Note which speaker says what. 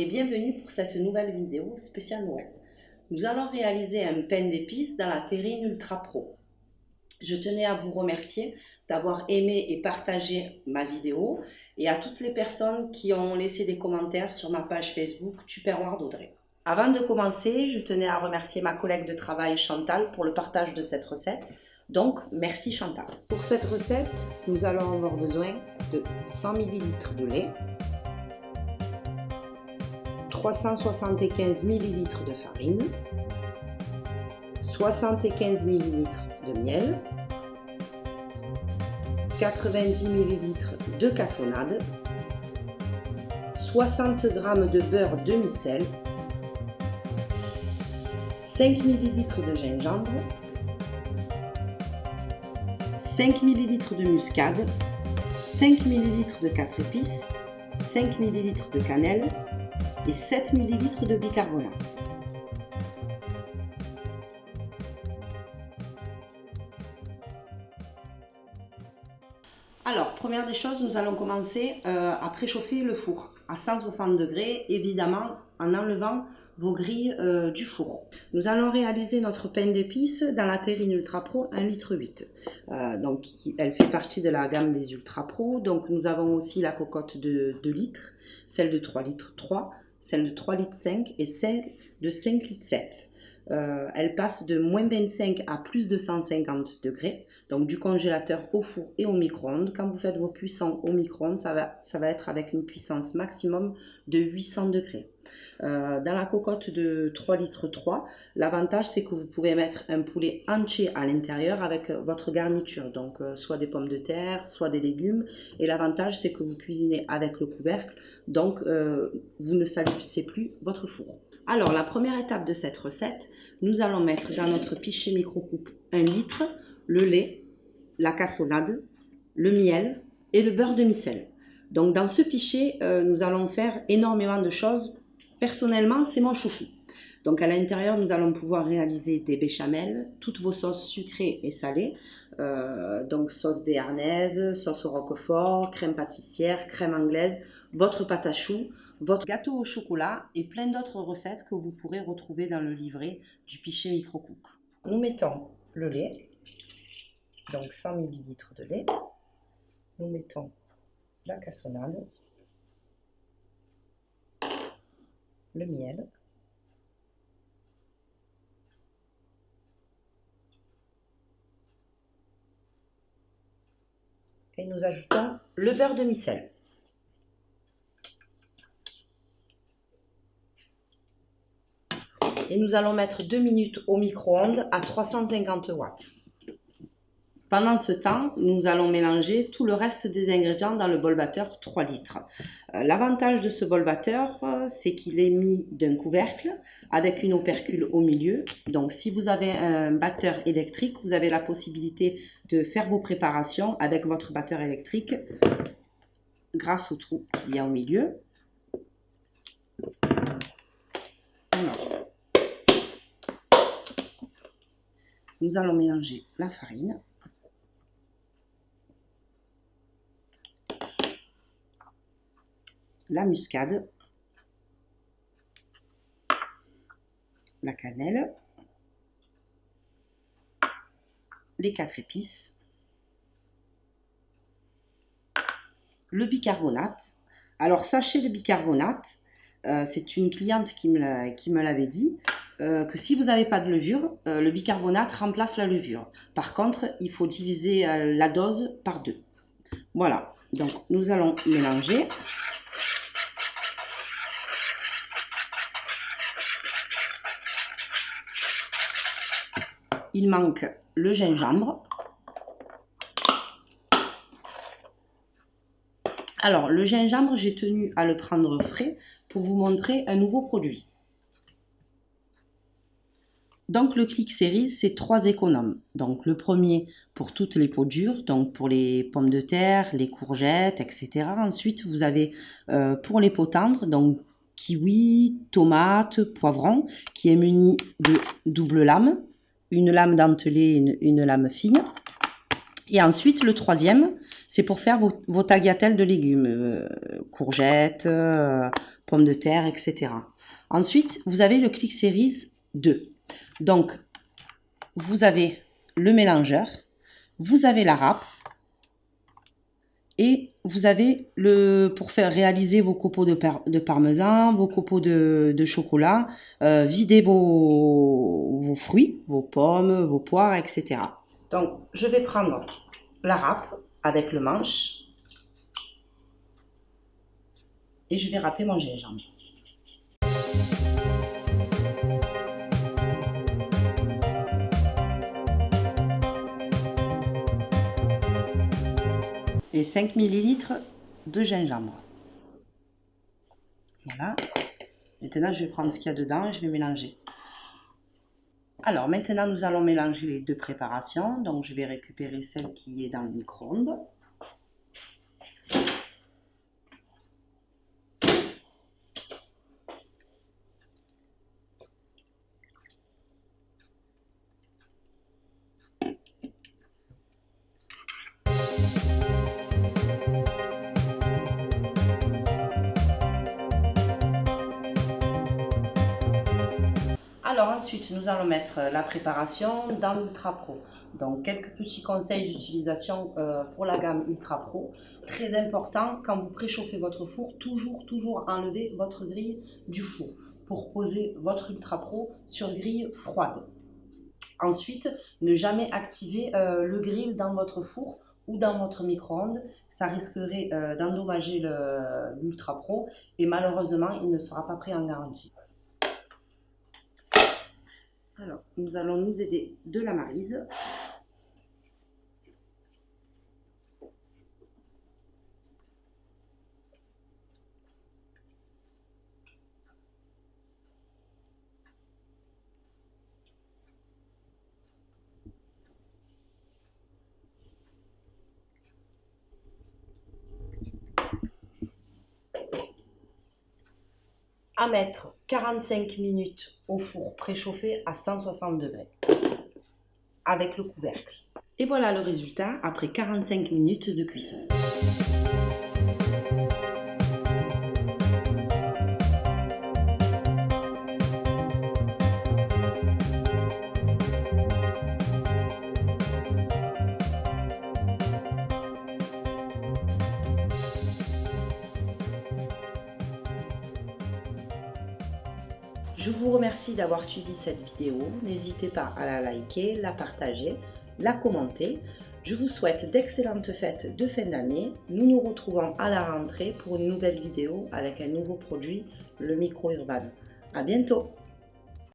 Speaker 1: et bienvenue pour cette nouvelle vidéo spéciale Noël. Nous allons réaliser un pain d'épices dans la terrine Ultra Pro. Je tenais à vous remercier d'avoir aimé et partagé ma vidéo et à toutes les personnes qui ont laissé des commentaires sur ma page Facebook Tupperware d'Audrey. Avant de commencer, je tenais à remercier ma collègue de travail Chantal pour le partage de cette recette. Donc, merci Chantal. Pour cette recette, nous allons avoir besoin de 100 ml de lait, 375 ml de farine, 75 ml de miel, 90 ml de cassonade, 60 g de beurre demi-sel, 5 ml de gingembre, 5 ml de muscade, 5 ml de 4 épices, 5 ml de cannelle et 7 ml de bicarbonate. Alors, première des choses, nous allons commencer à préchauffer le four à 160 degrés, évidemment en enlevant vos grilles du four. Nous allons réaliser notre pain d'épices dans la terrine Ultra Pro 1,8 litre. Donc, elle fait partie de la gamme des Ultra Pro. Donc, nous avons aussi la cocotte de 2 litres, celle de 3 litres 3, celle de 3 litres 5 et celle de 5 litres 7. Elle passe de moins 25 à plus de 150 degrés, donc du congélateur au four et au micro-ondes. Quand vous faites vos cuissons au micro-ondes, ça va être avec une puissance maximum de 800 degrés. Dans la cocotte de 3 litres 3, l'avantage c'est que vous pouvez mettre un poulet entier à l'intérieur avec votre garniture, donc soit des pommes de terre, soit des légumes, et l'avantage c'est que vous cuisinez avec le couvercle, donc vous ne salissez plus votre four. Alors, la première étape de cette recette, nous allons mettre dans notre pichet micro-cook 1 litre, le lait, la cassonade, le miel et le beurre demi-sel. Donc, dans ce pichet, nous allons faire énormément de choses. Personnellement, c'est mon chouchou. Donc, à l'intérieur, nous allons pouvoir réaliser des béchamels, toutes vos sauces sucrées et salées. Donc, sauce béarnaise, sauce au roquefort, crème pâtissière, crème anglaise, votre pâte à choux, votre gâteau au chocolat et plein d'autres recettes que vous pourrez retrouver dans le livret du pichet micro-cook. Nous mettons le lait, donc 100 ml de lait. Nous mettons la cassonade, le miel, et nous ajoutons le beurre demi-sel. Et nous allons mettre 2 minutes au micro-ondes à 350 watts. Pendant ce temps, nous allons mélanger tout le reste des ingrédients dans le bol batteur 3 litres. L'avantage de ce bol batteur, c'est qu'il est mis d'un couvercle avec une opercule au milieu. Donc si vous avez un batteur électrique, vous avez la possibilité de faire vos préparations avec votre batteur électrique grâce au trou qu'il y a au milieu. Alors, nous allons mélanger la farine, la muscade, la cannelle, les 4 épices, le bicarbonate. Alors sachez, le bicarbonate, c'est une cliente qui me l'avait dit, que si vous n'avez pas de levure, le bicarbonate remplace la levure. Par contre, il faut diviser la dose par 2. Voilà, donc nous allons mélanger. Il manque le gingembre. Alors, le gingembre, j'ai tenu à le prendre frais pour vous montrer un nouveau produit. Donc, le Click Series, c'est 3 économes. Donc, le premier pour toutes les peaux dures, donc pour les pommes de terre, les courgettes, etc. Ensuite, vous avez pour les peaux tendres, donc kiwi, tomate, poivron, qui est muni de double lame, une lame dentelée, une lame fine. Et ensuite, le troisième, c'est pour faire vos tagliatelles de légumes, courgettes, pommes de terre, etc. Ensuite, vous avez le Click Series 2. Donc, vous avez le mélangeur, vous avez la râpe et vous avez pour faire réaliser vos copeaux de parmesan, vos copeaux de chocolat, vider vos fruits, vos pommes, vos poires, etc. Donc, je vais prendre la râpe avec le manche et je vais râper mon gingembre. Et 5 ml de gingembre. Voilà. Maintenant, je vais prendre ce qu'il y a dedans et je vais mélanger. Alors, maintenant, nous allons mélanger les deux préparations. Donc, je vais récupérer celle qui est dans le micro-ondes. Alors ensuite, nous allons mettre la préparation dans l'Ultra Pro. Donc quelques petits conseils d'utilisation pour la gamme Ultra Pro. Très important, quand vous préchauffez votre four, toujours enlever votre grille du four pour poser votre Ultra Pro sur grille froide. Ensuite, ne jamais activer le grill dans votre four ou dans votre micro-ondes. Ça risquerait d'endommager l'Ultra Pro et malheureusement, il ne sera pas pris en garantie. Alors, nous allons nous aider de la maryse. À mettre 45 minutes au four préchauffé à 160 degrés avec le couvercle. Et voilà le résultat après 45 minutes de cuisson. Je vous remercie d'avoir suivi cette vidéo. N'hésitez pas à la liker, la partager, la commenter. Je vous souhaite d'excellentes fêtes de fin d'année. Nous nous retrouvons à la rentrée pour une nouvelle vidéo avec un nouveau produit, le Micro Urban. À bientôt!